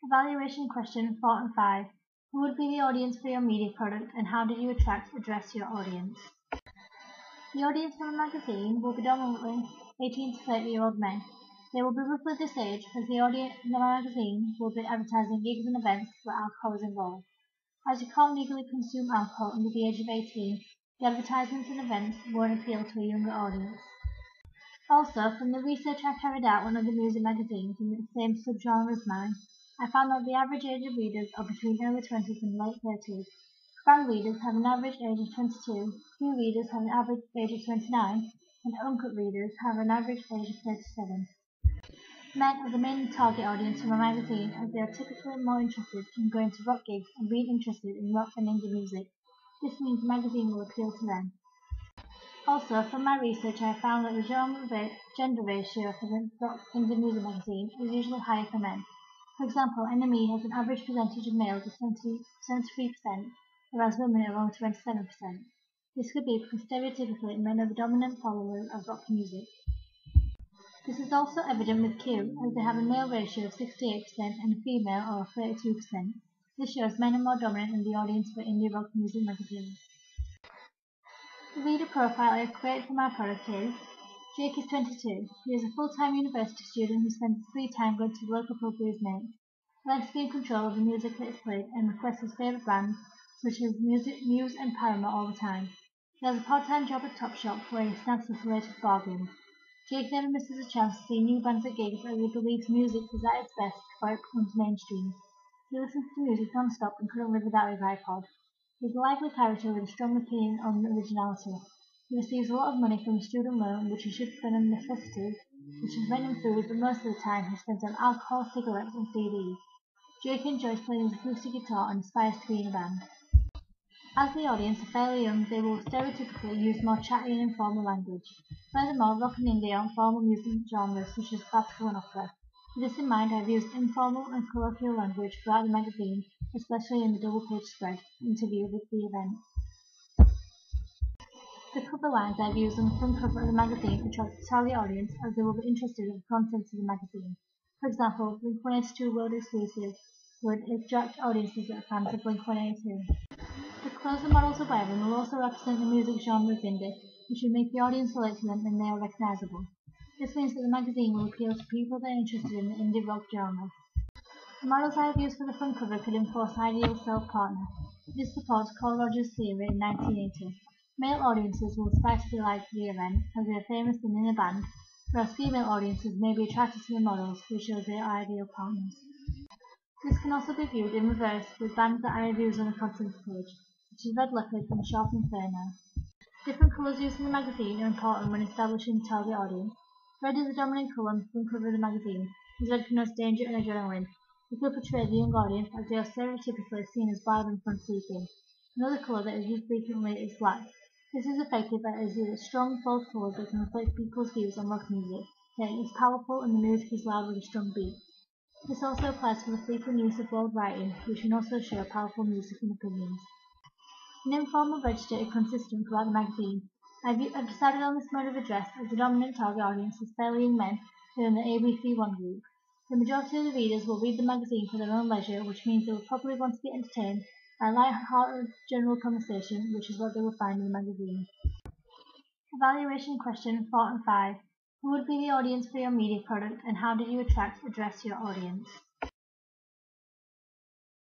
Evaluation question 4 and 5. Who would be the audience for your media product and how did you address your audience? The audience for a magazine will be predominantly 18 to 30-year-old men. They will be roughly this age as the audience in the magazine will be advertising gigs and events where alcohol is involved. As you can't legally consume alcohol under the age of 18, the advertisements and events won't appeal to a younger audience. Also, from the research I carried out on other music magazines in the same subgenre as mine, I found that the average age of readers are between early 20s and late 30s. Brand readers have an average age of 22, few readers have an average age of 29, and uncut readers have an average age of 37. Men are the main target audience for my magazine as they are typically more interested in going to rock gigs and being interested in rock and indie music. This means the magazine will appeal to them. Also, from my research I found that the gender ratio for the rock indie music magazine is usually higher for men. For example, NME has an average percentage of males of 73%, whereas women are only 27%. This could be because stereotypically men are the dominant followers of rock music. This is also evident with Q, as they have a male ratio of 68% and a female of 32%. This shows men are more dominant in the audience for indie rock music magazines. The reader profile I have created for my product is: Jake is 22. He is a full-time university student who spends his free time going to the local pub with his mates. He likes to be in control of the music that is played and requests his favourite bands such as Muse and Paramore all the time. He has a part-time job at Topshop where he snags the latest bargains. Jake never misses a chance to see new bands at gigs as he believes music is at its best before it becomes mainstream. He listens to music non-stop and couldn't live without his iPod. He is a lively character with a strong opinion on originality. He receives a lot of money from a student loan which he should spend on necessities, such as rent and food, but most of the time he spends on alcohol, cigarettes and CDs. Jake enjoys playing his acoustic guitar and aspires to be in a band. As the audience are fairly young, they will stereotypically use more chatty and informal language. Furthermore, rock and indie are informal music genres such as classical and opera. With this in mind, I have used informal and colloquial language throughout the magazine, especially in the double-page spread interview with the event. The cover lines I have used on the front cover of the magazine attract the target audience as they will be interested in the contents of the magazine. For example, Blink-182 World Exclusive would attract audiences that are fans of Blink-182. The clothes the models are wearing will also represent the music genre of indie, which will make the audience relate to them and they are recognisable. This means that the magazine will appeal to people that are interested in the indie rock genre. The models I have used for the front cover could enforce ideal self-partner. This supports Carl Rogers' theory in 1980. Male audiences will aspire to be like the event, as they are famous and in a band, whereas female audiences may be attracted to the models, who show their ideal partners. This can also be viewed in reverse with bands that I have used on the contents page, such as Red Leopard and Sharp Inferno. Different colours used in the magazine are important when establishing the target audience. Red is the dominant colour on the front cover of the magazine, as red connotes danger and adrenaline. It will portray the young audience as they are stereotypically seen as wild and fun-seeking. Another colour that is used frequently is black. This is effective as it is a strong, bold colour that can reflect people's views on rock music, yet it is powerful and the music is loud with a strong beat. This also applies for the frequent use of bold writing, which can also show powerful music and opinions. An informal register is consistent throughout the magazine. I've decided on this mode of address as the dominant target audience is fairly young men within the ABC1 group. The majority of the readers will read the magazine for their own leisure, which means they will probably want to be entertained by a light-hearted general conversation, which is what they will find in the magazine. Evaluation question 4 and 5. Who would be the audience for your media product and how did you address your audience?